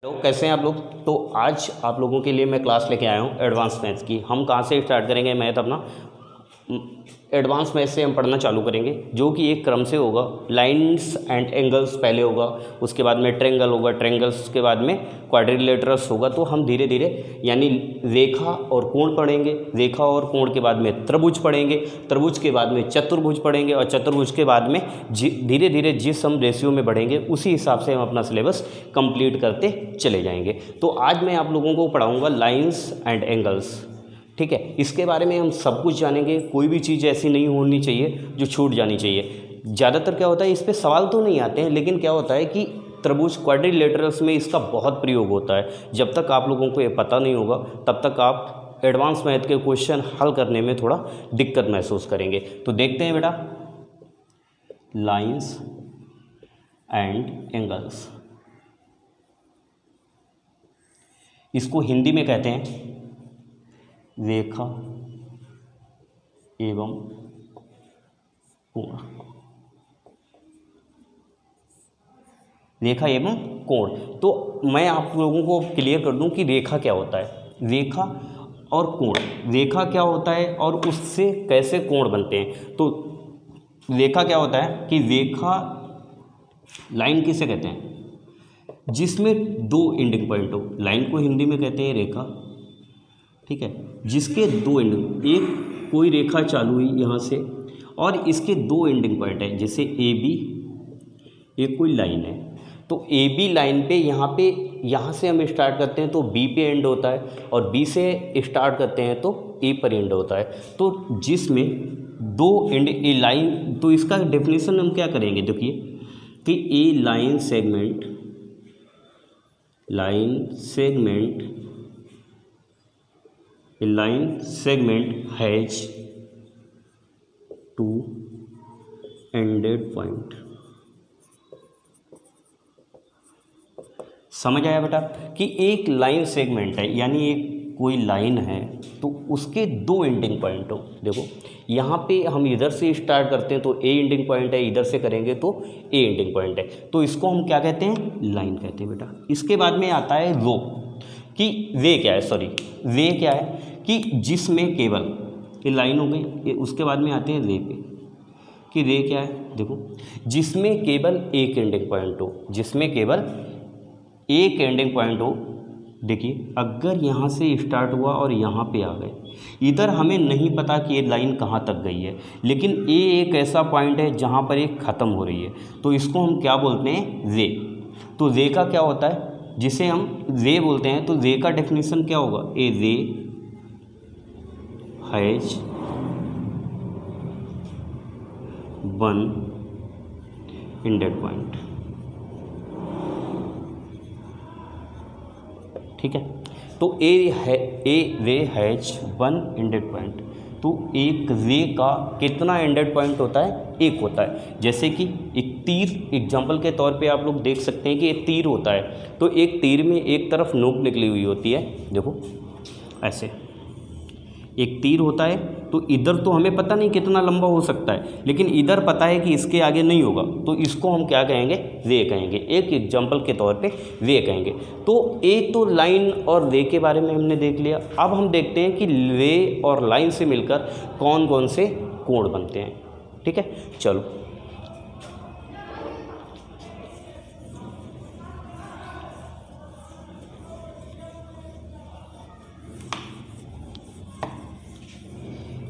लोग कैसे हैं आप लोग। तो आज आप लोगों के लिए मैं क्लास लेके आया हूँ एडवांस मैथ्स की। हम कहाँ से स्टार्ट करेंगे मैथ अपना, एडवांस मैथ से हम पढ़ना चालू करेंगे, जो कि एक क्रम से होगा। लाइंस एंड एंगल्स पहले होगा, उसके बाद में ट्रेंगल होगा, ट्रेंगल्स के बाद में क्वाड्रिलेटरल्स होगा। तो हम धीरे धीरे यानी रेखा और कोण पढ़ेंगे, रेखा और कोण के बाद में त्रिभुज पढ़ेंगे, त्रिभुज के बाद में चतुर्भुज पढ़ेंगे, और चतुर्भुज के बाद में धीरे धीरे जिस हम रेशियो में बढ़ेंगे उसी हिसाब से हम अपना सिलेबस कंप्लीट करते चले जाएंगे। तो आज मैं आप लोगों को पढ़ाऊँगा लाइंस एंड एंगल्स, ठीक है। इसके बारे में हम सब कुछ जानेंगे, कोई भी चीज़ ऐसी नहीं होनी चाहिए जो छूट जानी चाहिए। ज़्यादातर क्या होता है, इस पे सवाल तो नहीं आते हैं, लेकिन क्या होता है कि त्रिभुज क्वाड्रिलेटरल्स में इसका बहुत प्रयोग होता है। जब तक आप लोगों को ये पता नहीं होगा तब तक आप एडवांस मैथ के क्वेश्चन हल करने में थोड़ा दिक्कत महसूस करेंगे। तो देखते हैं बेटा, लाइंस एंड एंगल्स, इसको हिंदी में कहते हैं रेखा एवं कोण। रेखा एवं कोण, तो मैं आप लोगों को क्लियर कर दूं कि रेखा क्या होता है, रेखा और कोण। रेखा क्या होता है और उससे कैसे कोण बनते हैं। तो रेखा क्या होता है कि रेखा, लाइन किसे कहते हैं, जिसमें दो एंडिंग पॉइंट हो। लाइन को हिंदी में कहते हैं रेखा, ठीक है, जिसके दो एंडिंग, एक कोई रेखा चालू हुई यहाँ से और इसके दो एंडिंग पॉइंट है, जैसे ए बी, एक कोई लाइन है। तो ए बी लाइन पे यहाँ से हम स्टार्ट करते हैं तो बी पे एंड होता है, और बी से स्टार्ट करते हैं तो ए पर एंड होता है। तो जिसमें दो एंड, ए लाइन, तो इसका डेफिनेशन हम क्या करेंगे, देखिए कि a line segment, A line segment has two ended point। समझ आया बेटा कि एक लाइन सेगमेंट है, यानी एक कोई लाइन है तो उसके दो एंडिंग पॉइंट हो। देखो यहाँ पे हम इधर से स्टार्ट करते हैं तो ए एंडिंग पॉइंट है, इधर से करेंगे तो ए एंडिंग पॉइंट है, तो इसको हम क्या कहते हैं, लाइन कहते हैं बेटा। इसके बाद में आता है रो, कि वे क्या है, सॉरी वे क्या है कि जिसमें केवल, ये लाइन हो गई, उसके बाद में आते हैं रे पे, कि रे क्या है, देखो जिसमें केवल एक एंडिंग पॉइंट हो, जिसमें केवल एक एंडिंग पॉइंट हो। देखिए अगर यहाँ से स्टार्ट हुआ और यहाँ पे आ गए, इधर हमें नहीं पता कि ये लाइन कहाँ तक गई है, लेकिन ए एक ऐसा पॉइंट है जहाँ पर एक ख़त्म हो रही है, तो इसको हम क्या बोलते हैं, रे। तो रे का क्या होता है, जिसे हम रे बोलते हैं, तो रे का डेफिनेशन क्या होगा, ए रे हैज वन एंडेड पॉइंट, ठीक है। तो ए रे हैज वन एंडेड पॉइंट, तो एक रे का कितना एंडेड पॉइंट होता है, एक होता है। जैसे कि एक तीर, एग्जांपल के तौर पे आप लोग देख सकते हैं कि एक तीर होता है, तो एक तीर में एक तरफ नोक निकली हुई होती है, देखो ऐसे एक तीर होता है, तो इधर तो हमें पता नहीं कितना लंबा हो सकता है, लेकिन इधर पता है कि इसके आगे नहीं होगा, तो इसको हम क्या कहेंगे, रे कहेंगे। एक एग्जांपल के तौर पे रे कहेंगे। तो एक तो लाइन और रे के बारे में हमने देख लिया। अब हम देखते हैं कि रे और लाइन से मिलकर कौन कौन से कोण बनते हैं, ठीक है। चलो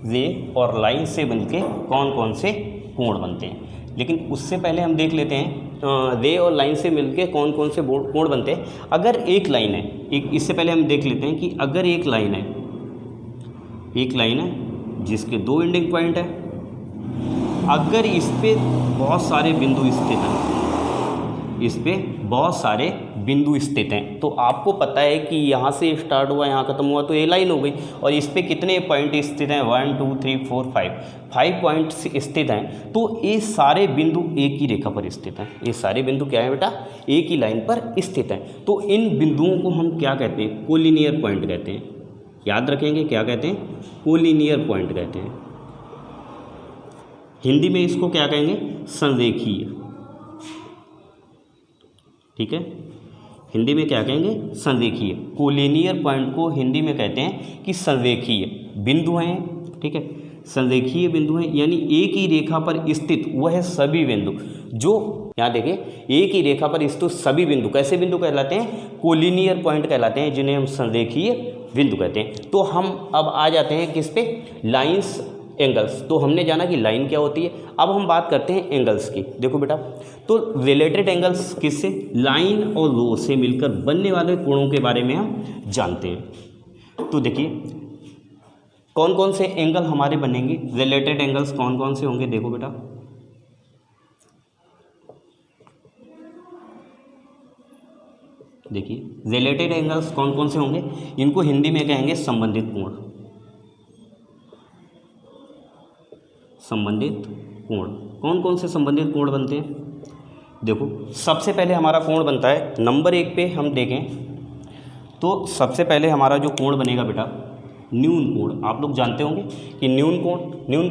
रे और लाइन से मिलके कौन कौन से कोण बनते हैं, लेकिन उससे पहले हम देख लेते हैं रे और लाइन से मिलके कौन कौन से कोण बनते हैं। अगर एक लाइन है, इससे पहले हम देख लेते हैं कि अगर एक लाइन है जिसके दो एंडिंग पॉइंट है, अगर इस पे बहुत सारे बिंदु स्थित हैं, इस पे बहुत सारे बिंदु स्थित हैं, तो आपको पता है कि यहाँ से स्टार्ट हुआ यहाँ खत्म हुआ, तो ये लाइन हो गई। और इस पे कितने पॉइंट स्थित हैं, 1 2 3 4 5 पॉइंट स्थित हैं। तो ये सारे बिंदु एक ही रेखा पर स्थित हैं, ये सारे बिंदु क्या है बेटा, एक ही लाइन पर स्थित हैं। तो इन बिंदुओं को हम क्या कहते हैं, कोलिनियर पॉइंट कहते हैं। याद रखेंगे क्या कहते हैं, कोलिनियर पॉइंट कहते हैं। हिंदी में इसको क्या कहेंगे, संरेखीय, ठीक है। हिंदी में क्या कहेंगे, संरेखीय। कोलिनियर पॉइंट को हिंदी में कहते हैं कि संरेखीय बिंदु हैं, ठीक है, संरेखीय बिंदु हैं, यानी एक ही रेखा पर स्थित वह सभी बिंदु जो, यहाँ देखिए, एक ही रेखा पर स्थित सभी बिंदु कैसे बिंदु कहलाते हैं, कोलिनियर पॉइंट कहलाते हैं, जिन्हें हम संरेखीय बिंदु कहते हैं। तो हम अब आ जाते हैं किस पे, लाइंस एंगल्स। तो हमने जाना कि लाइन क्या होती है, अब हम बात करते हैं एंगल्स की। देखो बेटा, तो रिलेटेड एंगल्स किससे, लाइन और रो से मिलकर बनने वाले कोणों के बारे में हम जानते हैं। तो देखिए कौन कौन से एंगल हमारे बनेंगे, रिलेटेड एंगल्स कौन कौन से होंगे। देखो बेटा, देखिए रिलेटेड एंगल्स कौन कौन से होंगे, इनको हिंदी में कहेंगे संबंधित कोण। संबंधित कोण, कौन कौन से संबंधित कोण बनते हैं। देखो सबसे पहले हमारा कोण बनता है नंबर 1 पे हम देखें तो सबसे पहले हमारा जो कोण बनेगा बेटा, न्यून कोण। आप लोग जानते होंगे कि न्यून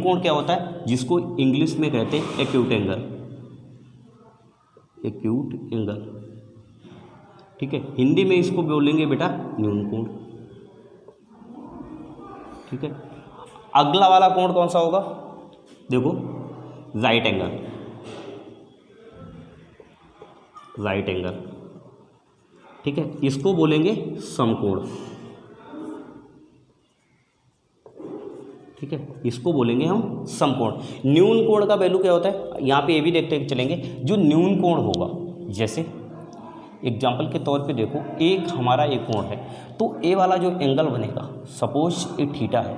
कोण क्या होता है, जिसको इंग्लिश में कहते हैं एक्यूट एंगल। एक्यूट एंगल, ठीक है, हिंदी में इसको बोलेंगे बेटा न्यून कोण, ठीक है। अगला वाला कोण कौन सा होगा, देखो राइट एंगल। राइट एंगल, ठीक है, इसको बोलेंगे समकोण, ठीक है, इसको बोलेंगे हम समकोण। न्यून कोण का वैल्यू क्या होता है, यहाँ पे ये भी देखते चलेंगे। जो न्यून कोण होगा, जैसे एग्जाम्पल के तौर पे देखो, एक हमारा एक कोण है, तो ए वाला जो एंगल बनेगा, सपोज ये थीटा है,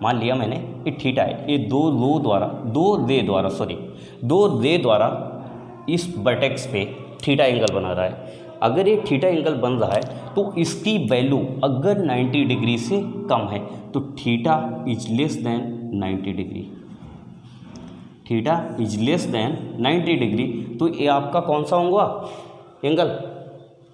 मान लिया मैंने ये थीटा है, ये दो रे द्वारा इस वर्टेक्स पे थीटा एंगल बना रहा है। अगर ये थीटा एंगल बन रहा है तो इसकी वैल्यू अगर 90 डिग्री से कम है तो theta is less than 90 degree. Theta is less than 90 degree, तो ये आपका कौन सा होगा एंगल,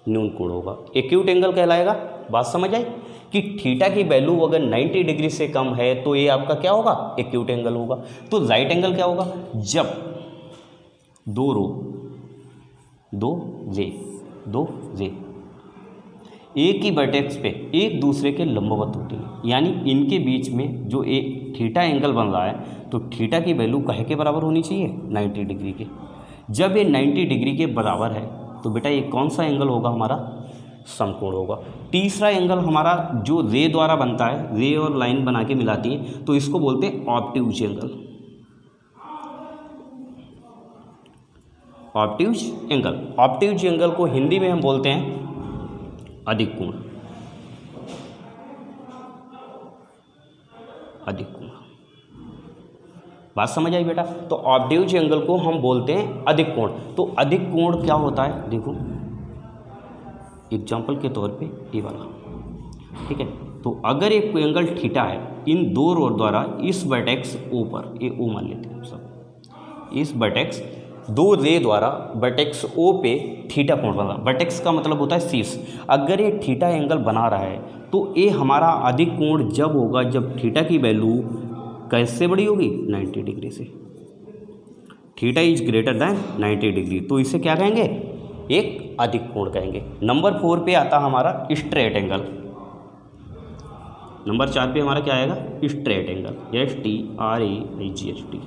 न्यून कोण होगा, एक्यूट एंगल कहलाएगा। बात समझ आई कि थीटा की वैल्यू अगर 90 डिग्री से कम है तो ये आपका क्या होगा, एक्यूट एंगल होगा। तो राइट एंगल क्या होगा, जब दो रे एक ही वर्टेक्स पे एक दूसरे के लंबवत होते हैं, यानी इनके बीच में जो एक थीटा एंगल बन रहा है तो थीटा की वैल्यू काहे के बराबर होनी चाहिए, 90 डिग्री के। जब ये 90 डिग्री के बराबर है तो बेटा ये कौन सा एंगल होगा, हमारा समकोण होगा। तीसरा एंगल हमारा जो रे द्वारा बनता है, रे और लाइन बना के मिलाती है, तो इसको बोलते हैं ऑब्ट्यूज एंगल। ऑब्ट्यूज एंगल को हिंदी में हम बोलते हैं अधिक कोण। बात समझ आई बेटा। तो ऑब्ट्यूज एंगल को हम बोलते हैं अधिक कोण। तो अधिक कोण क्या होता है, देखो एग्जाम्पल के तौर पे ये वाला, ठीक है। तो अगर एक एंगल थीटा है, इन दो रो द्वारा इस वर्टेक्स ओ पर, ये ओ मान लेते हैं हम सब, इस वर्टेक्स दो रे द्वारा वर्टेक्स ओ पे थीटा कोण बना। वर्टेक्स का मतलब होता है शीर्ष। अगर ये थीटा एंगल बना रहा है तो ये हमारा अधिक कोण जब होगा जब थीटा की वैल्यू कैसे बड़ी होगी, 90 डिग्री से। Theta is greater than 90 degree, तो इसे क्या कहेंगे, एक अधिक कोण कहेंगे। नंबर 4 पे आता हमारा स्ट्रेट एंगल। नंबर 4 पे हमारा क्या आएगा, straight angle, STRAIGHT,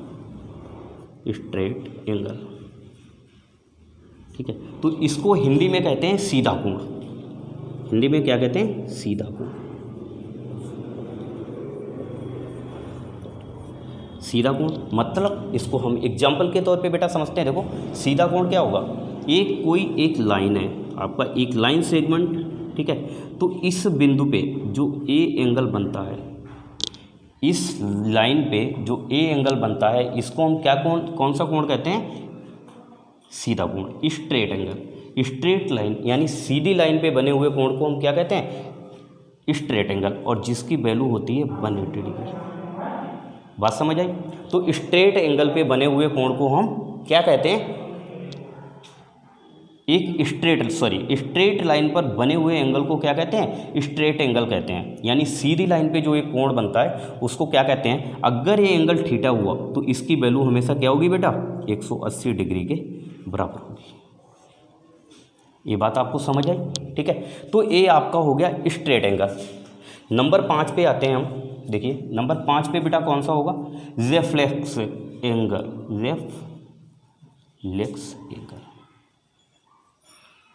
straight angle, ठीक है। तो इसको हिंदी में कहते हैं सीधा कोण। हिंदी में क्या कहते हैं, सीधा कोण। सीधा कोण मतलब इसको हम एग्जाम्पल के तौर पे बेटा समझते हैं। देखो सीधा कोण क्या होगा, एक लाइन है आपका, एक लाइन सेगमेंट, ठीक है। तो इस बिंदु पे जो ए एंगल बनता है, इस लाइन पे जो ए एंगल बनता है, इसको हम क्या कौन सा कोण कहते हैं, सीधा कोण, स्ट्रेट एंगल। स्ट्रेट लाइन यानी सीधी लाइन पे बने हुए कोण को हम क्या कहते हैं, स्ट्रेट एंगल, और जिसकी वैल्यू होती है 180 डिग्री। बात समझ आई। तो स्ट्रेट एंगल पे बने हुए कोण को हम क्या कहते हैं, एक स्ट्रेट लाइन पर बने हुए एंगल को क्या कहते हैं, स्ट्रेट एंगल कहते हैं। यानी सीधी लाइन पे जो एक कोण बनता है उसको क्या कहते हैं, अगर ये एंगल थीटा हुआ तो इसकी वैल्यू हमेशा क्या होगी बेटा, 180 डिग्री के बराबर होगी। ये बात आपको समझ आई, ठीक है। तो ये आपका हो गया स्ट्रेट एंगल। नंबर 5 पे आते हैं हम। देखिए नंबर 5 पे बेटा कौन सा होगा, रेफ्लेक्स एंगल, रेफ्लेक्स एंगल।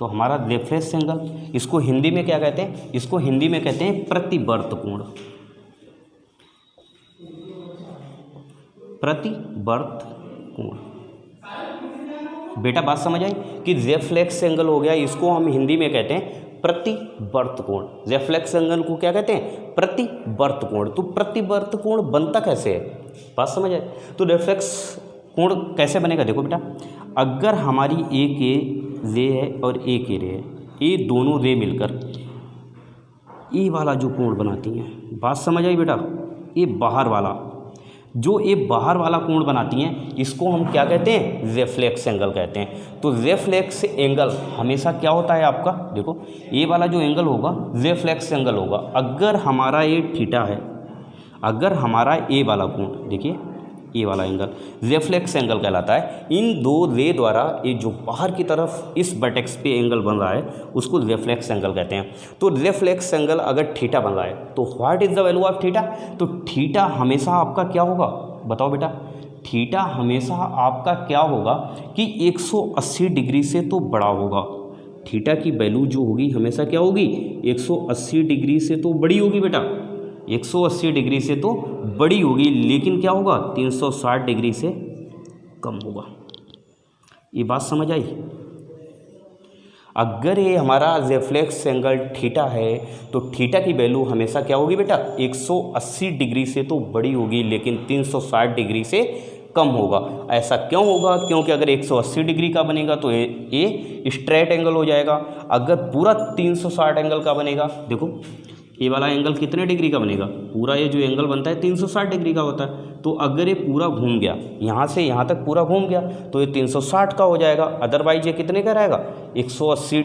तो हमारा रेफ्लेक्स एंगल, इसको हिंदी में क्या कहते हैं, इसको हिंदी में कहते हैं प्रतिवर्त कोण, प्रतिवर्त कोण। बेटा बात समझ आई कि रेफ्लेक्स एंगल हो गया, इसको हम हिंदी में कहते हैं प्रतिवर्त कोण। रेफ्लेक्स एंगल को क्या कहते हैं, प्रतिवर्त कोण। तो प्रतिवर्त कोण बनता कैसे है, बात समझ आए। तो रेफ्लेक्स कोण कैसे बनेगा, देखो बेटा, अगर हमारी एक रे है और एक रे है, ये दोनों रे मिलकर ये वाला जो कोण बनाती हैं, बात समझ आई बेटा, ये बाहर वाला, जो ये बाहर वाला कोण बनाती हैं, इसको हम क्या कहते हैं, रेफ्लेक्स एंगल कहते हैं। तो रेफ्लेक्स एंगल हमेशा क्या होता है आपका, देखो ये वाला जो एंगल होगा रेफ्लेक्स एंगल होगा। अगर हमारा ये थीटा है, अगर हमारा ये वाला कोण, देखिए ये वाला एंगल रेफ्लेक्स एंगल कहलाता है। इन दो रे द्वारा ये जो बाहर की तरफ इस वर्टेक्स पे एंगल बन रहा है उसको रेफ्लेक्स एंगल कहते हैं। तो रेफ्लेक्स एंगल अगर थीटा बन रहा है तो what is the value of theta, तो थीटा हमेशा आपका क्या होगा, बताओ बेटा, थीटा हमेशा आपका क्या होगा कि 180 डिग्री से तो बड़ा होगा। थीटा की वैल्यू जो होगी हमेशा क्या होगी, 180 डिग्री से तो बड़ी होगी बेटा, 180 डिग्री से तो बड़ी होगी, लेकिन क्या होगा 360 डिग्री से कम होगा। ये बात समझ आई। अगर ये हमारा रेफ्लेक्स एंगल थीटा है तो थीटा की वैल्यू हमेशा क्या होगी बेटा, 180 डिग्री से तो बड़ी होगी, लेकिन 360 डिग्री से कम होगा। ऐसा क्यों होगा, क्योंकि अगर 180 डिग्री का बनेगा तो ये स्ट्रेट एंगल हो जाएगा। अगर पूरा 360 एंगल का बनेगा, देखो ये वाला एंगल कितने डिग्री का बनेगा, पूरा ये जो एंगल बनता है 360 डिग्री का होता है। तो अगर ये पूरा घूम गया, यहाँ से यहाँ तक पूरा घूम गया तो ये 360 का हो जाएगा। अदरवाइज ये कितने का रहेगा, 180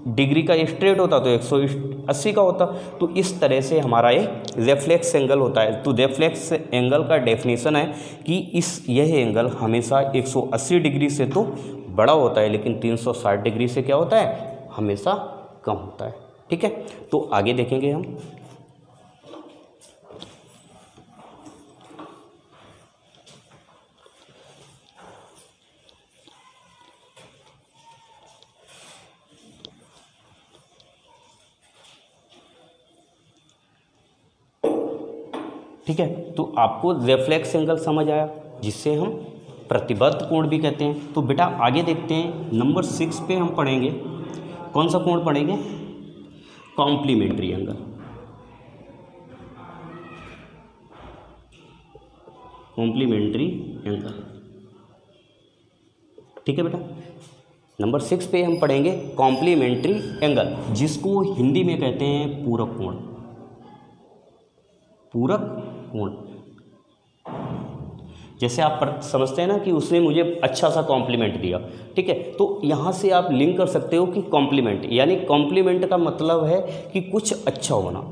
डिग्री का स्ट्रेट होता तो 180 का होता। तो इस तरह से हमारा ये रेफ्लेक्स एंगल होता है। तो रेफ्लेक्स एंगल का डेफिनेशन है कि यह एंगल हमेशा 180 डिग्री से तो बड़ा होता है, लेकिन 360 डिग्री से क्या होता है, हमेशा कम होता है, ठीक है। तो आगे देखेंगे हम। ठीक है, तो आपको रेफ्लेक्स एंगल समझ आया, जिससे हम प्रतिवर्त कोण भी कहते हैं। तो बेटा आगे देखते हैं, नंबर 6 पे हम पढ़ेंगे, कौन सा कोण पढ़ेंगे, कॉम्प्लीमेंट्री एंगल। कॉम्प्लीमेंट्री एंगल, ठीक है बेटा। नंबर 6 पे हम पढ़ेंगे कॉम्प्लीमेंट्री एंगल, जिसको हिंदी में कहते हैं पूरक कोण, पूरक कोण। जैसे आप समझते हैं ना कि उसने मुझे अच्छा सा कॉम्प्लीमेंट दिया, ठीक है, तो यहाँ से आप लिंक कर सकते हो कि कॉम्प्लीमेंट, यानी कॉम्प्लीमेंट का मतलब है कि कुछ अच्छा होना,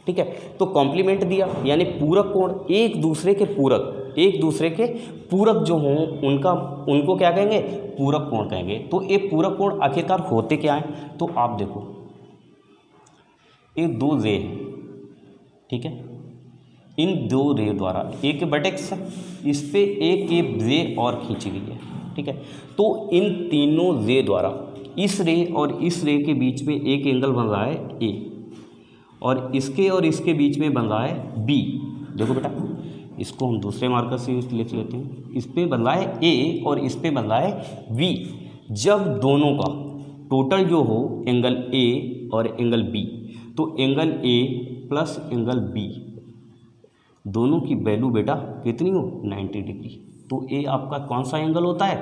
ठीक है। तो कॉम्प्लीमेंट दिया यानी पूरक कोण, एक दूसरे के पूरक, एक दूसरे के पूरक जो हों उनको क्या कहेंगे, पूरक कोण कहेंगे। तो ये पूरक कोण आखिरकार होते क्या हैं, तो आप देखो ये दो रे हैं, ठीक है, इन दो रे द्वारा, एक वर्टेक्स है, इस पे एक रे और खींची गई है, ठीक है। तो इन तीनों रे द्वारा इस रे और इस रे के बीच में एक एंगल बन रहा है ए, और इसके बीच में बन रहा है बी। देखो बेटा, इसको हम दूसरे मार्कर से लिख लेते हैं, इस पे बन रहा है ए और इस पे बन रहा है बी। जब दोनों का टोटल जो हो एंगल ए और एंगल बी, तो angle A plus angle B दोनों की वैल्यू बेटा कितनी हो, 90 डिग्री। तो ये आपका कौन सा एंगल होता है,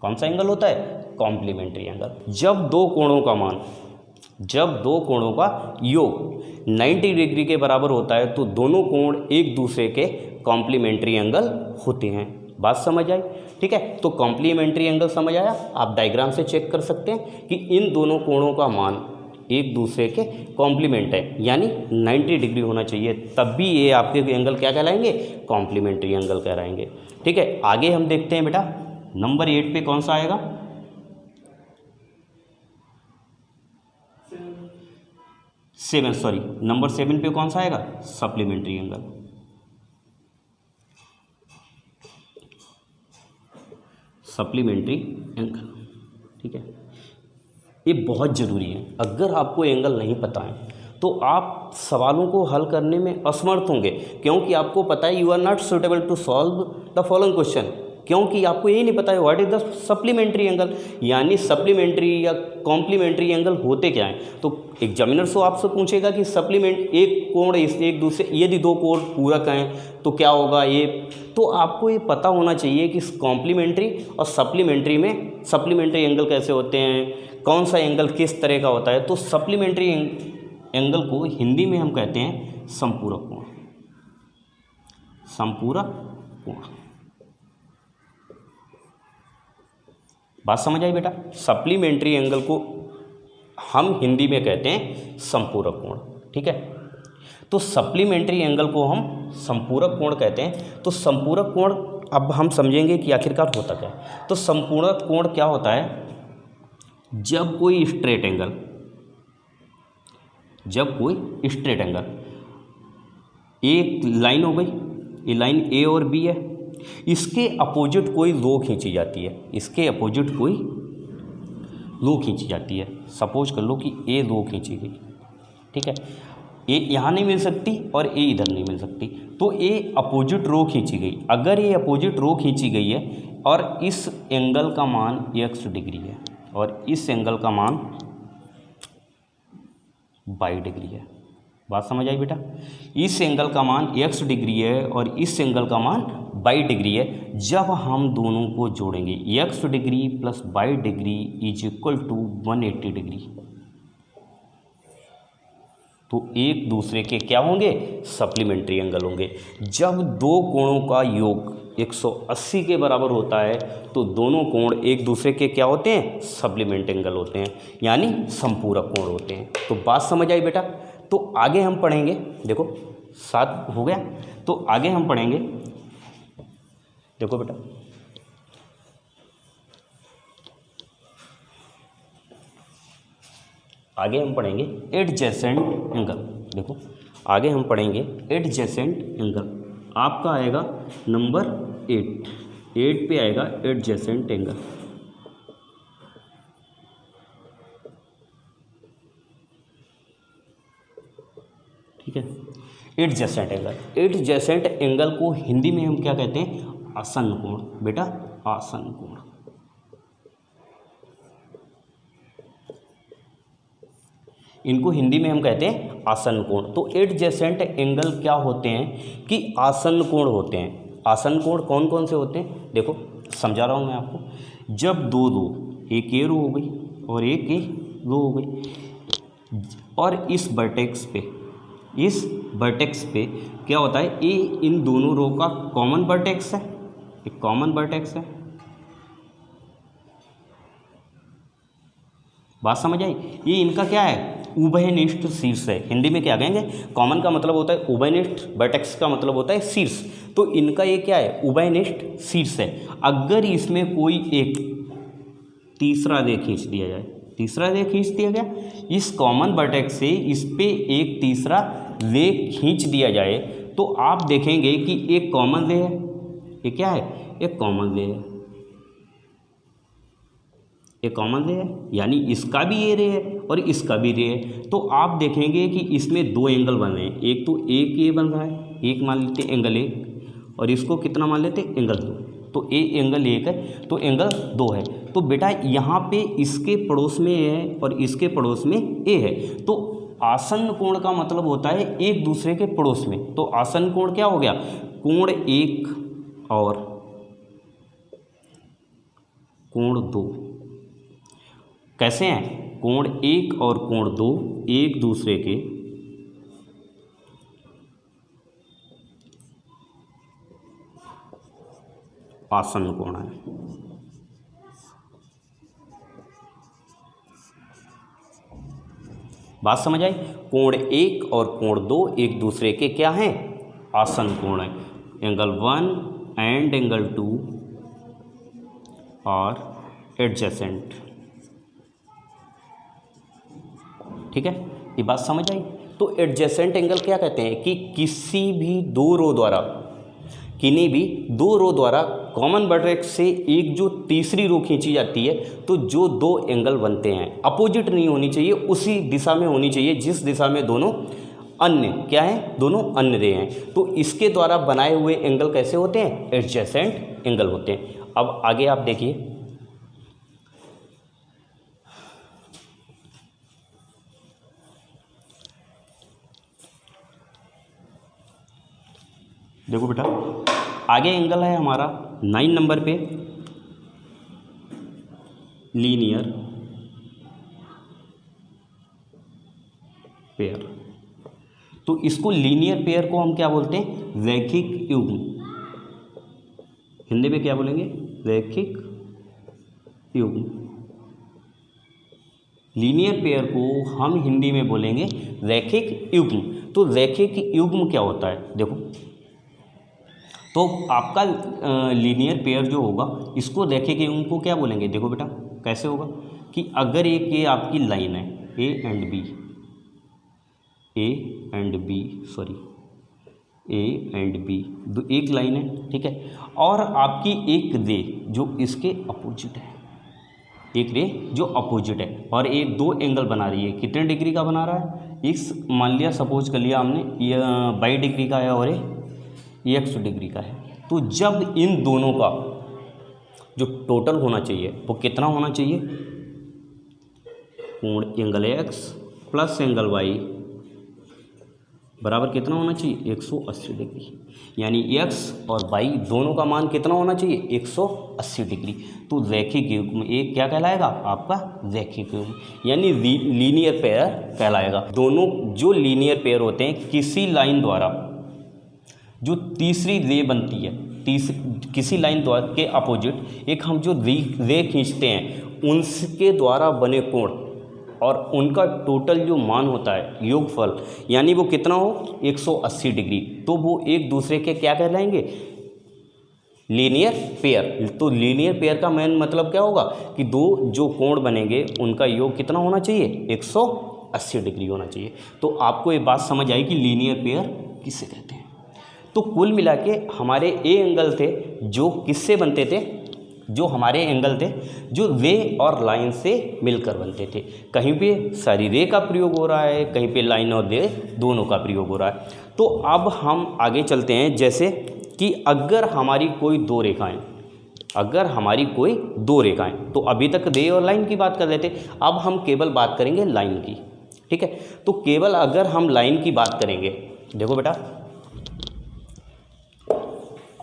कौन सा एंगल होता है, कॉम्प्लीमेंट्री एंगल। जब दो कोणों का मान, जब दो कोणों का योग 90 डिग्री के बराबर होता है तो दोनों कोण एक दूसरे के कॉम्प्लीमेंट्री एंगल होते हैं। बात समझ आई, ठीक है। तो कॉम्प्लीमेंट्री एंगल समझ आया, आप डायग्राम से चेक कर सकते हैं कि इन दोनों कोणों का मान एक दूसरे के कॉम्प्लीमेंट है, यानी 90 डिग्री होना चाहिए, तब भी ये आपके एंगल क्या कहलाएंगे, कॉम्प्लीमेंट्री एंगल कहलाएंगे, ठीक है। आगे हम देखते हैं बेटा, नंबर 8 पे कौन सा आएगा, 7, सॉरी नंबर 7 पे कौन सा आएगा, सप्लीमेंट्री एंगल। सप्लीमेंट्री एंगल, ठीक है। ये बहुत ज़रूरी है, अगर आपको एंगल नहीं पता है तो आप सवालों को हल करने में असमर्थ होंगे, क्योंकि आपको पता है you are not suitable to solve the following question, क्योंकि आपको यही नहीं पता है what is the supplementary angle, यानी सप्लीमेंट्री या कॉम्प्लीमेंट्री एंगल होते क्या हैं। तो एग्जामिनर तो आपसे पूछेगा कि सप्लीमेंट एक कोण एक दूसरे, यदि दो कोण पूरक हैं तो क्या होगा ये, तो आपको ये पता होना चाहिए कि कॉम्प्लीमेंट्री और सप्लीमेंट्री में सप्लीमेंट्री एंगल कैसे होते हैं, कौन सा एंगल किस तरह का होता है। तो सप्लीमेंट्री एंगल को हिंदी में हम कहते हैं संपूरक कोण, संपूरक कोण। बात समझ आई बेटा, सप्लीमेंट्री एंगल को हम हिंदी में कहते हैं संपूरक कोण, ठीक है। तो सप्लीमेंट्री एंगल को हम संपूरक कोण कहते हैं। तो संपूरक कोण अब हम समझेंगे कि आखिरकार होता क्या है। तो संपूरक कोण क्या होता है, जब कोई स्ट्रेट एंगल, जब कोई स्ट्रेट एंगल, एक लाइन हो गई, ये लाइन ए और बी है, इसके अपोजिट कोई रो खींची जाती है, इसके अपोजिट कोई रो खींची जाती है। सपोज कर लो कि ए रो खींची गई, ठीक है, ए यहाँ नहीं मिल सकती और ए इधर नहीं मिल सकती, तो ए अपोजिट रो खींची गई। अगर ये अपोजिट रो खींची गई है और इस एंगल का मान x डिग्री है और इस एंगल का मान y डिग्री है, बात समझ आई बेटा। इस एंगल का मान x डिग्री है और इस एंगल का मान y डिग्री है। जब हम दोनों को जोड़ेंगे x degree plus y degree is equal to 180 degree, तो एक दूसरे के क्या होंगे, सप्लीमेंट्री एंगल होंगे। जब दो कोणों का योग 180 के बराबर होता है तो दोनों कोण एक दूसरे के क्या होते हैं, सप्लीमेंट एंगल होते हैं, यानी संपूरक कोण होते हैं। तो बात समझ आई बेटा। तो आगे हम पढ़ेंगे, देखो 7 हो गया, तो आगे हम पढ़ेंगे, देखो बेटा आगे हम पढ़ेंगे एडजेसेंट एंगल। देखो आगे हम पढ़ेंगे एडजेसेंट एंगल, आपका आएगा नंबर 8 पे आएगा एडजेसेंट एंगल। ठीक है, एडजेसेंट एंगल, एडजेसेंट एंगल को हिंदी में हम क्या कहते हैं, आसन्न कोण। बेटा आसन्न कोण, इनको हिंदी में हम कहते हैं आसन्न कोण। तो एडजेसेंट एंगल क्या होते हैं कि आसन्न कोण होते हैं। आसन्न कोण कौन कौन से होते हैं, देखो समझा रहा हूँ मैं आपको। जब दो एक ये रो हो गई और एक ये रो हो गई और इस वर्टेक्स पे क्या होता है, ये इन दोनों रो का कॉमन वर्टेक्स है, एक कॉमन वर्टेक्स है। बात समझ आई। ये इनका क्या है, उभयनिष्ठ शीर्ष है। हिंदी में क्या कहेंगे, कॉमन का मतलब होता है उभयनिष्ठ, वर्टेक्स का मतलब होता है शीर्ष। तो इनका ये क्या है, उभयनिष्ठ शीर्ष है। अगर इसमें कोई एक तीसरा रे खींच दिया जाए, तीसरा रे खींच दिया गया, इस कॉमन वर्टेक्स से इस पे एक तीसरा रे खींच दिया जाए, तो आप देखेंगे कि एक कॉमन रे है, ये क्या है, एक कॉमन रे है, एक कॉमन रे है, यानी इसका भी ये रे है और इसका भी रे है। तो आप देखेंगे कि इसमें दो एंगल बन रहे हैं, एक तो एक ये बन रहा है, एक मान लेते एंगल 1 और इसको कितना मान लेते एंगल 2। तो ए एंगल 1 है तो एंगल 2 है। तो बेटा यहाँ पे इसके पड़ोस में ए है और इसके पड़ोस में ए है। तो आसन्न कोण का मतलब होता है एक दूसरे के पड़ोस में। तो आसन्न कोण क्या हो गया, कोण 1 और कोण 2 कैसे हैं, कोण 1 और कोण 2 एक दूसरे के आसन्न कोण है। बात समझ आई। कोण 1 और कोण 2 एक दूसरे के क्या हैं, आसन्न कोण है। एंगल 1 एंड एंगल 2 और एडजेसेंट। ठीक है, ये बात समझ आई। तो एडजेसेंट एंगल क्या कहते हैं कि किसी भी दो रो द्वारा, किन्हीं भी दो रो द्वारा कॉमन वर्टेक्स से एक जो तीसरी रो खींची जाती है, तो जो दो एंगल बनते हैं अपोजिट नहीं होनी चाहिए, उसी दिशा में होनी चाहिए जिस दिशा में दोनों अन्य क्या है, दोनों अन्य रे हैं। तो इसके द्वारा बनाए हुए एंगल कैसे होते हैं, एडजेसेंट एंगल होते हैं। अब आगे आप देखिए, देखो बेटा, आगे एंगल है हमारा 9 नंबर पे लीनियर पेयर। तो इसको लीनियर पेयर को हम क्या बोलते हैं, रैखिक युग्म। हिंदी में क्या बोलेंगे, रैखिक युग्म। लीनियर पेयर को हम हिंदी में बोलेंगे रैखिक युग्म। तो रैखिक युग्म क्या होता है, देखो, तो आपका लीनियर पेयर जो होगा इसको रैखिक युग्म को क्या बोलेंगे, देखो बेटा कैसे होगा कि अगर एक ये आपकी लाइन है ए एंड बी, एक लाइन है, ठीक है, और आपकी एक रे जो इसके अपोजिट है, एक रे जो अपोजिट है, और एक दो एंगल बना रही है। कितने डिग्री का बना रहा है, इस मान लिया, सपोज कर लिया हमने, ये 22 डिग्री का है और ये 100 डिग्री का है। तो जब इन दोनों का जो टोटल होना चाहिए वो कितना होना चाहिए, कोण angle X plus angle Y बराबर कितना होना चाहिए, 180 डिग्री। यानी एक्स और वाई दोनों का मान कितना होना चाहिए, 180 डिग्री। तो रैखिक युग्म एक क्या कहलाएगा, आपका रैखिक युग्म, यानी लीनियर पेयर कहलाएगा। दोनों जो लीनियर पेयर होते हैं, किसी लाइन द्वारा जो तीसरी रे बनती है, किसी लाइन द्वारा के अपोजिट एक हम जो रे खींचते हैं, उनके द्वारा बने कोण और उनका टोटल जो मान होता है योगफल, यानी वो कितना हो, 180 डिग्री। तो वो एक दूसरे के क्या कहलाएंगे, लीनियर पेयर। तो लीनियर पेयर का मेन मतलब क्या होगा कि दो जो कोण बनेंगे उनका योग कितना होना चाहिए, 180 डिग्री होना चाहिए। तो आपको ये बात समझ आई कि लीनियर पेयर किसे कहते हैं। तो कुल मिला के हमारे ए एंगल थे जो किससे बनते थे, जो हमारे एंगल थे जो रे और लाइन से मिलकर बनते थे। कहीं पे सारी रे का प्रयोग हो रहा है, कहीं पे लाइन और रे दोनों का प्रयोग हो रहा है। तो अब हम आगे चलते हैं, जैसे कि अगर हमारी कोई दो रेखाएं, तो अभी तक रे और लाइन की बात कर रहे थे, अब हम केवल बात करेंगे लाइन की, ठीक है। तो केवल अगर हम लाइन की बात करेंगे, देखो बेटा,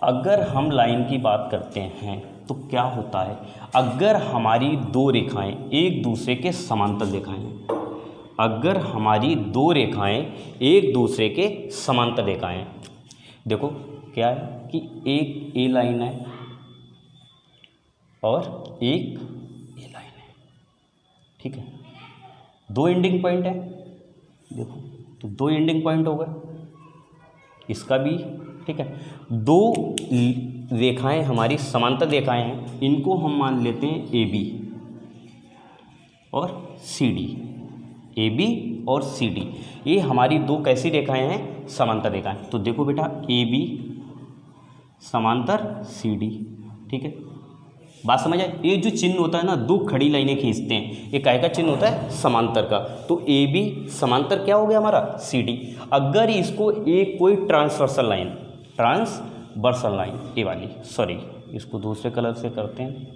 अगर हम लाइन की बात करते हैं तो क्या होता है, अगर हमारी दो रेखाएं एक दूसरे के समांतर रेखाएं हैं, अगर हमारी दो रेखाएं एक दूसरे के समांतर रेखाएं हैं, देखो क्या है कि एक ए लाइन है और एक ए लाइन है, ठीक है, दो एंडिंग पॉइंट है, देखो तो दो एंडिंग पॉइंट हो गए, इसका भी, ठीक है। दो रेखाएं हमारी समांतर रेखाएं हैं, इनको हम मान लेते हैं ए बी और सी डी, ए बी और सी डी, ये हमारी दो कैसी रेखाएं हैं, समांतर रेखाएं। तो देखो बेटा, ए बी समांतर सी डी, ठीक है, बात समझ आए। ये जो चिन्ह होता है ना, दो खड़ी लाइनें खींचते हैं, ये काय का चिन्ह होता है, समांतर का। तो ए बी समांतर क्या हो गया हमारा, सी डी। अगर इसको एक कोई ट्रांसवर्सल लाइन, ये वाली, सॉरी इसको दूसरे कलर से करते हैं,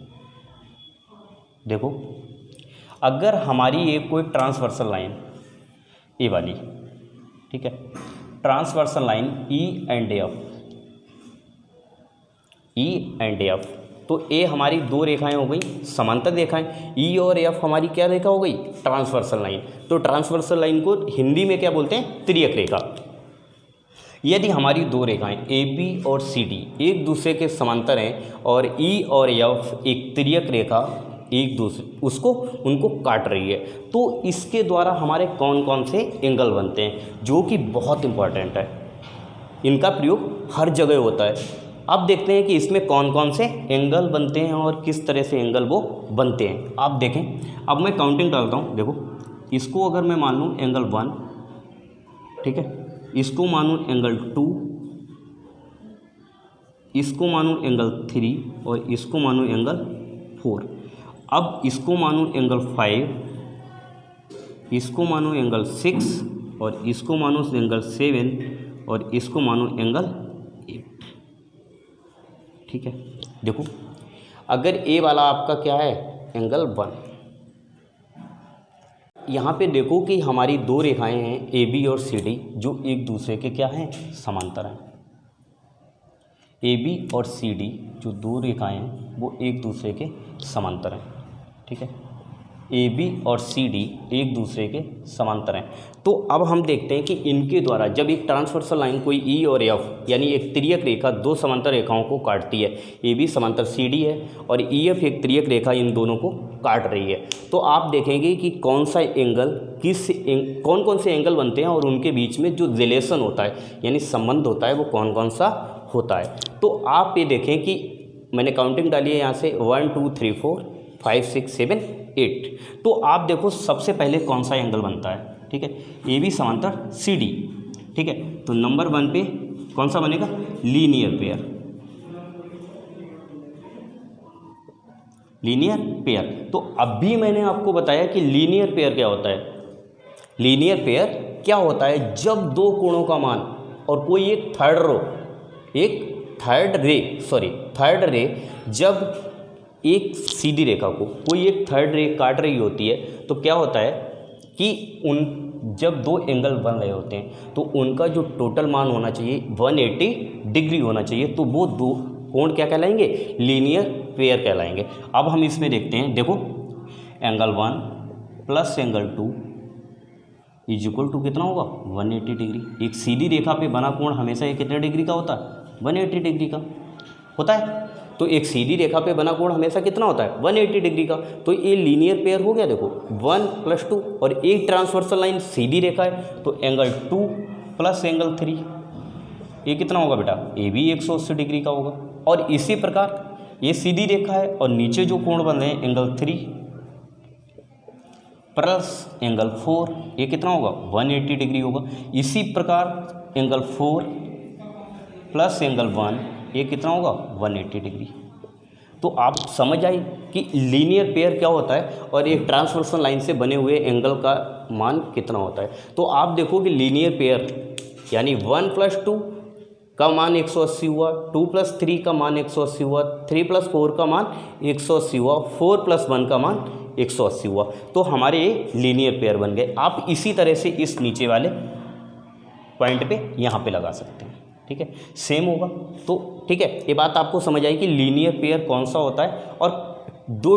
देखो अगर हमारी एक कोई ट्रांसवर्सल लाइन ये वाली, ठीक है, transversal line E and F, तो ए हमारी दो रेखाएं हो गई समांतर रेखाएं, ई और एफ हमारी क्या रेखा हो गई, ट्रांसवर्सल लाइन। तो ट्रांसवर्सल लाइन को हिंदी में क्या बोलते हैं, तिर्यक रेखा। यदि हमारी दो रेखाएं ए बी और सी डी एक दूसरे के समांतर हैं और ई और एफ एक तिर्यक रेखा एक दूसरे उनको काट रही है, तो इसके द्वारा हमारे कौन कौन से एंगल बनते हैं, जो कि बहुत इंपॉर्टेंट है, इनका प्रयोग हर जगह होता है। अब देखते हैं कि इसमें कौन कौन से एंगल बनते हैं और किस तरह से एंगल वो बनते हैं। आप देखें, अब मैं काउंटिंग डालता हूँ, देखो इसको अगर मैं मान लूँ एंगल 1, ठीक है, इसको मानूँ एंगल 2, इसको मानूँ एंगल 3 और इसको मानूँ एंगल 4। अब इसको मानूँ एंगल 5, इसको मानूँ एंगल 6 और इसको मानूँ एंगल 7 और इसको मानूँ एंगल 8। ठीक है, देखो अगर ए वाला आपका क्या है एंगल 1, यहाँ पे देखो कि हमारी दो रेखाएं हैं ए बी और सी डी जो एक दूसरे के क्या हैं समांतर हैं। ए बी और सी डी जो दो रेखाएं हैं वो एक दूसरे के समांतर हैं। ठीक है, ए बी और सी डी एक दूसरे के समांतर हैं। तो अब हम देखते हैं कि इनके द्वारा जब एक ट्रांसवर्सल लाइन कोई ई और एफ यानी एक त्रियक रेखा दो समांतर रेखाओं को काटती है, ए बी समांतर सी डी है और ई एफ एक त्रियक रेखा इन दोनों को काट रही है, तो आप देखेंगे कि कौन सा एंगल कौन कौन से एंगल बनते हैं और उनके बीच में जो रिलेशन होता है यानी संबंध होता है वो कौन कौन सा होता है। तो आप ये देखें कि मैंने काउंटिंग डाली है यहाँ से 1 2 3 4 5 6 7 8। तो आप देखो सबसे पहले कौन सा एंगल बनता है। ठीक है, ए बी समांतर सी डी। ठीक है, तो नंबर 1 पे कौन सा बनेगा लीनियर पेयर। लीनियर पेयर, तो अभी मैंने आपको बताया कि लीनियर पेयर क्या होता है। लीनियर पेयर क्या होता है जब दो कोणों का मान और कोई एक थर्ड रे जब एक सीधी रेखा को कोई एक थर्ड रे काट रही होती है तो क्या होता है कि जब दो एंगल बन रहे होते हैं तो उनका जो टोटल मान होना चाहिए 180 डिग्री होना चाहिए, तो वो दो कोण क्या कहलाएंगे लीनियर पेयर कहलाएंगे। अब हम इसमें देखते हैं, देखो angle 1 plus angle 2 is equal to कितना होगा 180 डिग्री। एक सीधी रेखा पे बना कोण हमेशा ये कितने डिग्री का होता है 180 डिग्री का होता है। तो एक सीधी रेखा पे बना कोण हमेशा कितना होता है 180 डिग्री का। तो ये लीनियर पेयर हो गया। देखो 1 + 2 और एक ट्रांसवर्सल लाइन सीधी रेखा है तो एंगल 2 प्लस एंगल 3 ये कितना होगा बेटा ये भी 180 डिग्री का होगा। और इसी प्रकार ये सीधी रेखा है और नीचे जो कोण बन रहे हैं एंगल 3 प्लस एंगल 4 ये कितना होगा 180 डिग्री होगा। इसी प्रकार एंगल 4 प्लस एंगल 1 ये कितना होगा 180 डिग्री। तो आप समझ आए कि लीनियर पेयर क्या होता है और एक ट्रांसवर्सल लाइन से बने हुए एंगल का मान कितना होता है। तो आप देखो कि लीनियर पेयर यानी 1 + 2 का मान 180 हुआ, 2 + 3 का मान 180 हुआ, 3 + 4 का मान 180 हुआ, 4 + 1 का मान 180 हुआ। तो हमारे ये लीनियर पेयर बन गए। आप इसी तरह से इस नीचे वाले पॉइंट पे यहाँ पे लगा सकते हैं। ठीक है, सेम होगा। तो ठीक है, ये बात आपको समझ आई कि लीनियर पेयर कौन सा होता है और दो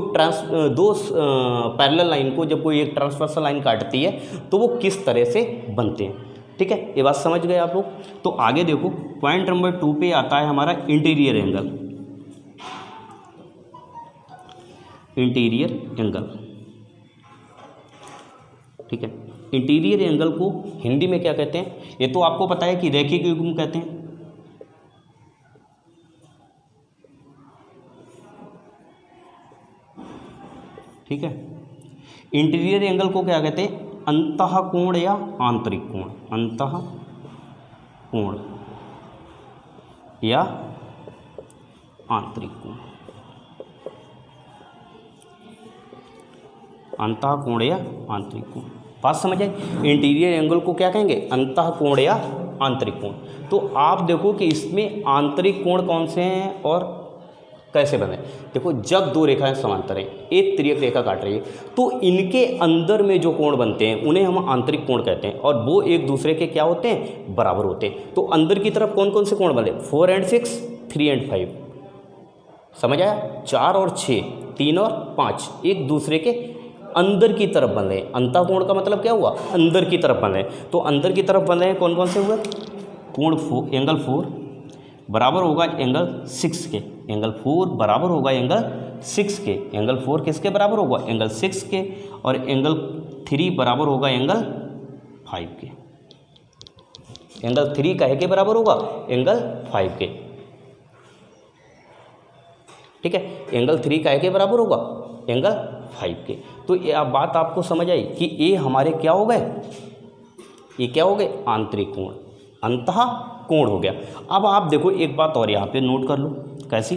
पैरेलल लाइन को जब कोई एक ट्रांसवर्सल लाइन काटती है तो वो किस तरह से बनते हैं। ठीक है, ये बात समझ गए आप लोग। तो आगे देखो पॉइंट नंबर 2 पे आता है हमारा इंटीरियर एंगल। इंटीरियर एंगल, ठीक है, इंटीरियर एंगल को हिंदी में क्या कहते हैं ये तो आपको पता है कि रैखिक युग्म कहते हैं। ठीक है, इंटीरियर एंगल को क्या कहते हैं अंतः कोण या आंतरिक कोण। अंतः कोण या आंतरिक कोण। अंतः कोण या आंतरिक कोण, बात समझ आए। इंटीरियर एंगल को क्या कहेंगे अंतः कोण या आंतरिक कोण। तो आप देखो कि इसमें आंतरिक कोण कौन से हैं और कैसे बने। देखो जब दो रेखाएं समांतर हैं, एक त्रियक रेखा काट रही है तो इनके अंदर में जो कोण बनते हैं उन्हें हम आंतरिक कोण कहते हैं और वो एक दूसरे के क्या होते हैं बराबर होते हैं। तो अंदर की तरफ कौन कौन से कोण बने 4 और 6, 3 और 5, समझ आया। 4 और 6, 3 और 5 एक दूसरे के अंदर की तरफ बन रहे हैं। अंतः कोण का मतलब क्या हुआ अंदर की तरफ बन रहे हैं। तो अंदर की तरफ बन रहे हैं कौन कौन से हुए कोण एंगल 4 बराबर होगा एंगल 6 के। एंगल 4 बराबर होगा एंगल 6 के। एंगल 4 किसके बराबर होगा एंगल 6 के और एंगल 3 बराबर होगा एंगल 5 के। एंगल 3 काहे के बराबर होगा एंगल 5 के। ठीक है, एंगल 3 काहे के बराबर होगा एंगल 5 के। तो ये अब बात आपको समझ आई कि ये हमारे क्या हो गए, ये क्या हो गए, आंतरिक कोण, अंतः कोण हो गया। अब आप देखो एक बात और यहाँ पे नोट कर लो, कैसी,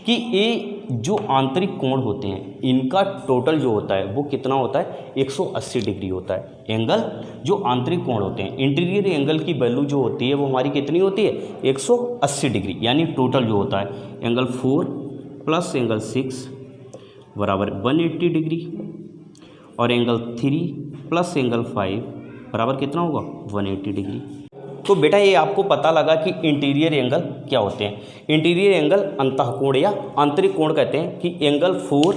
कि ये जो आंतरिक कोण होते हैं इनका टोटल जो होता है वो कितना होता है, 180 डिग्री होता है। एंगल जो आंतरिक कोण होते हैं, इंटीरियर एंगल की वैल्यू जो होती है वो हमारी कितनी होती है, 180 डिग्री, यानी टोटल जो होता है एंगल 4 प्लस एंगल 6 बराबर 180 डिग्री, और एंगल 3 प्लस एंगल 5 बराबर कितना होगा, 180 डिग्री। तो बेटा ये आपको पता लगा कि इंटीरियर एंगल क्या होते हैं। इंटीरियर एंगल अंतःकोण या आंतरिक कोण कहते हैं कि एंगल 4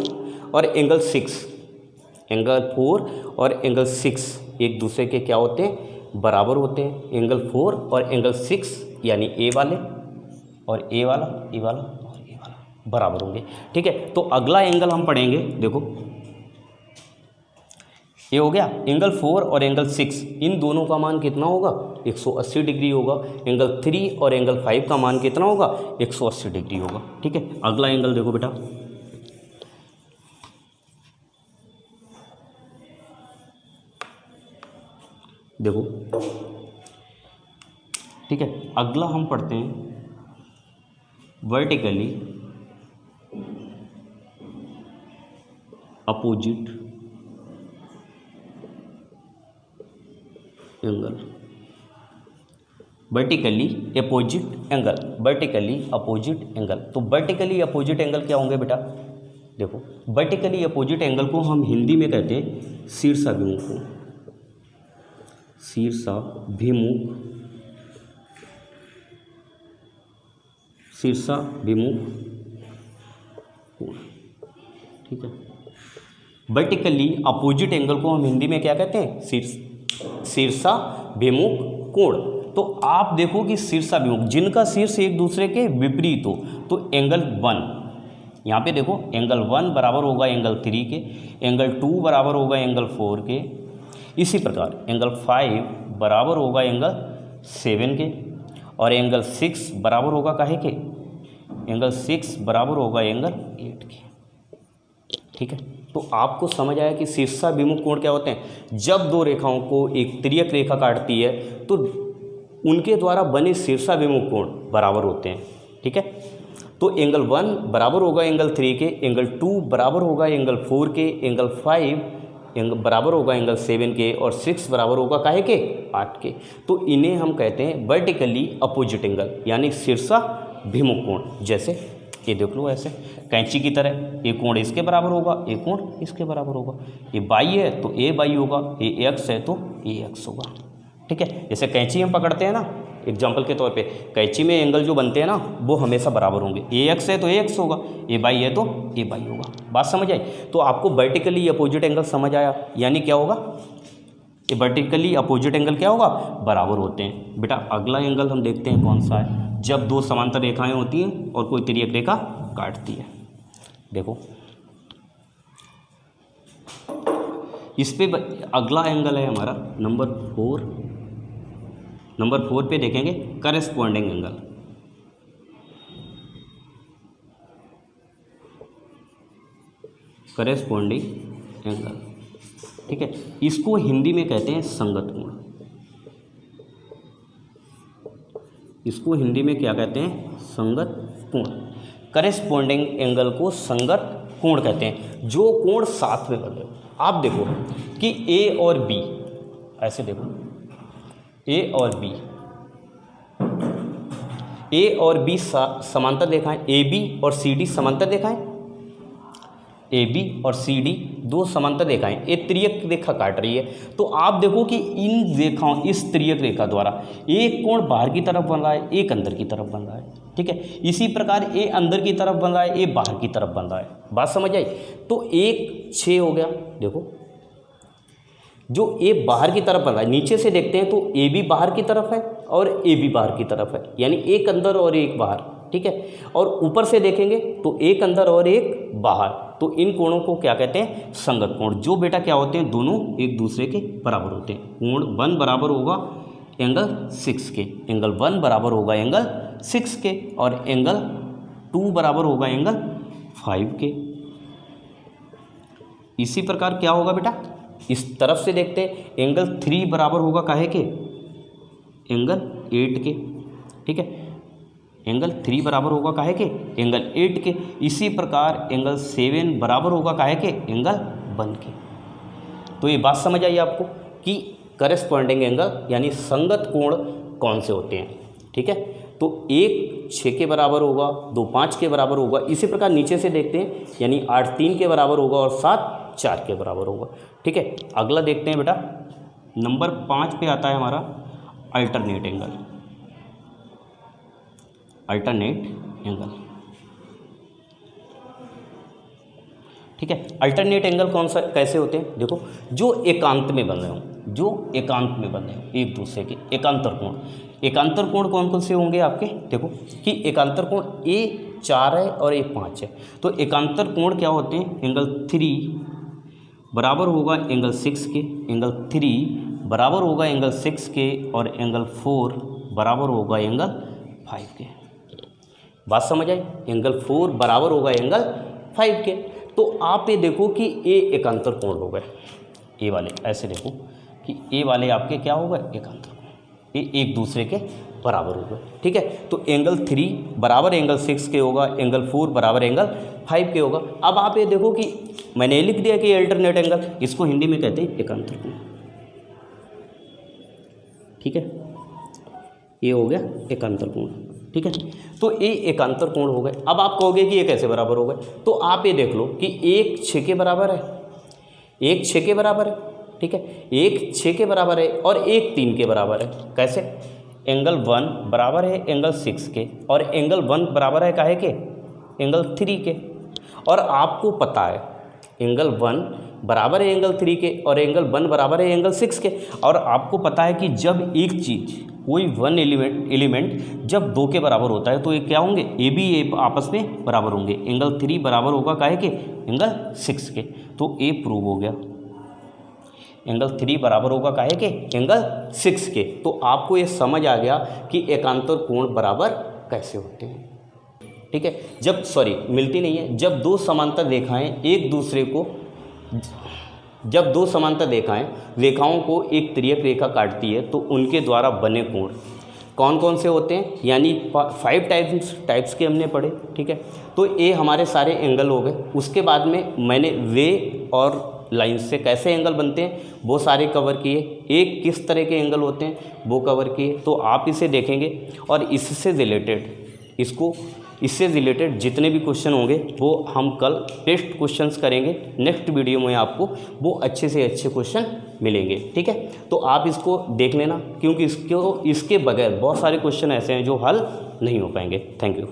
और एंगल 6, एंगल 4 और एंगल 6 एक दूसरे के क्या होते हैं, बराबर होते हैं। एंगल 4 और एंगल 6 यानी ए वाले और ए वाला, ए वाला और ए वाला बराबर होंगे, ठीक है। तो अगला एंगल हम पढ़ेंगे, देखो ये हो गया एंगल 4 और एंगल 6, इन दोनों का मान कितना होगा, 180 डिग्री होगा। एंगल 3 और एंगल 5 का मान कितना होगा, 180 डिग्री होगा, ठीक है। अगला एंगल देखो बेटा, देखो ठीक है। अगला हम पढ़ते हैं vertically opposite angle, vertically opposite angle, vertically opposite angle. तो वर्टिकली अपोजिट एंगल क्या होंगे बेटा, देखो वर्टिकली अपोजिट एंगल को हम हिंदी में कहते हैं शीर्षाभिमुख कोण, शीर्षाभिमुख, शीर्षाभिमुख कोण, ठीक है। वर्टिकली अपोजिट एंगल को हम हिंदी में क्या कहते हैं, शीर्षाभिमुख कोण। तो आप देखो कि शीर्षाभिमुख, जिनका शीर्ष एक दूसरे के विपरीत हो, तो एंगल 1, यहाँ पे देखो एंगल 1 बराबर होगा एंगल 3 के, एंगल 2 बराबर होगा एंगल 4 के, इसी प्रकार एंगल 5 बराबर होगा एंगल 7 के, और एंगल 6 बराबर होगा काहे के, एंगल 6 बराबर होगा एंगल 8 के, ठीक है। तो आपको समझ आया कि शीर्षाभिमुख कोण क्या होते हैं। जब दो रेखाओं को एक तिर्यक रेखा काटती है तो उनके द्वारा बने शीर्षाभिमुख कोण बराबर होते हैं, ठीक है। तो एंगल 1 बराबर होगा एंगल 3 के, एंगल 2 बराबर होगा एंगल 4 के, एंगल 5 बराबर होगा एंगल 7 के, और 6 बराबर होगा काहे के, 8 के। तो इन्हें हम कहते हैं वर्टिकली अपोजिट एंगल, यानी शीर्षाभिमुख कोण। जैसे ये देख लो, ऐसे कैंची की तरह, एक कोण इसके बराबर होगा, एक कोण इसके बराबर होगा। ये बाई है तो ए बाई होगा, ये एक्स है तो ए एक्स होगा, ठीक है। जैसे कैंची हम पकड़ते हैं ना, एग्जाम्पल के तौर पे कैंची में एंगल जो बनते हैं ना वो हमेशा बराबर होंगे। ए एक्स है तो ए एक्स होगा, ए बाई है तो ए बाई होगा। बात समझ आई। तो आपको वर्टिकली अपोजिट एंगल समझ आया, यानी क्या होगा, ये वर्टिकली अपोजिट एंगल क्या होगा, बराबर होते हैं। बेटा अगला एंगल हम देखते हैं कौन सा है, जब दो समांतर रेखाएं होती हैं और कोई तिर्यक रेखा काटती है। देखो इस पे अगला एंगल है हमारा नंबर 4। नंबर 4 पे देखेंगे करेस्पॉन्डिंग एंगल। करेस्पॉन्डिंग एंगल, ठीक है। इसको हिंदी में कहते हैं संगत कोण। इसको हिंदी में क्या कहते हैं, संगत कोण। करेस्पॉन्डिंग एंगल को संगत कोण कहते हैं, जो कोण साथ में बने। आप देखो कि ए और बी, ऐसे देखो ए और बी, ए और बी समांतर रेखाएं, ए बी और सी डी समांतर रेखाएं, ए बी और सी डी दो समांतर रेखाएं एक तिर्यक रेखा काट रही है। तो आप देखो कि इन रेखाओं, इस तिर्यक रेखा द्वारा एक कोण बाहर की तरफ बन रहा है, एक अंदर की तरफ बन रहा है, ठीक है। इसी प्रकार ए अंदर की तरफ बन रहा है, ए बाहर की तरफ बन रहा है। बात समझ आई। तो 1 6 हो गया। देखो जो ए बाहर की तरफ बन रहा है, नीचे से देखते हैं तो ए भी बाहर की तरफ है और ए भी बाहर की तरफ है, यानी एक अंदर और एक बाहर, ठीक है। और ऊपर से देखेंगे तो एक अंदर और एक बाहर। तो इन कोणों को क्या कहते हैं, संगत कोण। जो बेटा क्या होते हैं, दोनों एक दूसरे के बराबर होते हैं। कोण 1 बराबर होगा एंगल 6 के, एंगल 1 बराबर होगा एंगल 6 के, और एंगल 2 बराबर होगा एंगल 5 के। इसी प्रकार क्या होगा बेटा, इस तरफ से देखते हैं, एंगल 3 बराबर होगा काहे के, एंगल 8 के। ठीक है, एंगल 3 बराबर होगा काहे के, एंगल 8 के। इसी प्रकार एंगल 7 बराबर होगा काहे के, एंगल 1 के। तो ये बात समझ आई आपको कि करस्पॉन्डिंग एंगल यानी संगत कोण कौन से होते हैं। ठीक है, तो 1 6 के बराबर होगा, 2 5 के बराबर होगा। इसी प्रकार नीचे से देखते हैं, यानी 8 3 के बराबर होगा और 7 4 के बराबर होगा। ठीक है, अगला देखते हैं बेटा, नंबर 5 पे आता है हमारा अल्टरनेट एंगल। अल्टरनेट एंगल, ठीक है। अल्टरनेट एंगल कौन सा कैसे होते हैं, देखो, जो एकांत में बन रहे हों, जो एकांत में बन रहे हों एक दूसरे के, एकांतर कोण। एकांतर कोण कौन कौन से होंगे आपके, देखो कि एकांतर कोण A4 है और A5 है। तो एकांतर कोण क्या होते हैं, एंगल 3 बराबर होगा एंगल 6 के, एंगल 3 बराबर होगा एंगल 6 के, और एंगल 4 बराबर होगा एंगल 5 के। बात समझ आई, एंगल 4 बराबर होगा एंगल 5 के। तो आप ये देखो कि ए एकांतर कोण हो गए, ए वाले ऐसे देखो कि ए वाले आपके क्या हो गए, एकांतर कोण, ये एक दूसरे के बराबर हो गए। ठीक है, तो एंगल 3 बराबर एंगल 6 के होगा, एंगल 4 बराबर एंगल 5 के होगा। अब आप ये देखो कि मैंने लिख दिया कि अल्टरनेट एंगल, इसको हिंदी में कहते हैं एकांतर कोण। ठीक है, ये हो गया एकांतर कोण। ठीक है, तो ये एकांतर कोण हो गए। अब आप कहोगे कि ये कैसे बराबर हो गए, तो आप ये देख लो कि 1 6 के बराबर है, 1 6 के बराबर है। ठीक है, 1 6 के बराबर है और 1 3 के बराबर है। कैसे, एंगल 1 बराबर है एंगल 6 के, और एंगल 1 बराबर है काहे के, एंगल 3 के। और आपको पता है एंगल 1 बराबर है एंगल 3 के, और एंगल 1 बराबर है एंगल 6 के। और आपको पता है कि जब एक चीज़, कोई वन एलिमेंट जब 2 के बराबर होता है तो ये क्या होंगे, ए बी ए आपस में बराबर होंगे। एंगल 3 बराबर होगा काहे के, एंगल 6 के। तो ए प्रूव हो गया, एंगल 3 बराबर होगा काहे के, एंगल 6 के। तो आपको ये समझ आ गया कि एकांतर कोण बराबर कैसे होते हैं। ठीक है, जब मिलती नहीं है, जब दो समांतर रेखाएं एक दूसरे को, जब दो समांतर रेखाओं को एक तिर्यक रेखा काटती है तो उनके द्वारा बने कोण कौन कौन से होते हैं, यानी 5 टाइप्स के हमने पढ़े। ठीक है, तो ये हमारे सारे एंगल हो गए। उसके बाद में मैंने वे और लाइन से कैसे एंगल बनते हैं वो सारे कवर किए, एक किस तरह के एंगल होते हैं वो कवर किए। तो आप इसे देखेंगे और इससे रिलेटेड जितने भी क्वेश्चन होंगे वो हम कल टेस्ट क्वेश्चंस करेंगे। नेक्स्ट वीडियो में आपको वो अच्छे से अच्छे क्वेश्चन मिलेंगे। ठीक है, तो आप इसको देख लेना, क्योंकि इसके बगैर बहुत सारे क्वेश्चन ऐसे हैं जो हल नहीं हो पाएंगे। Thank you.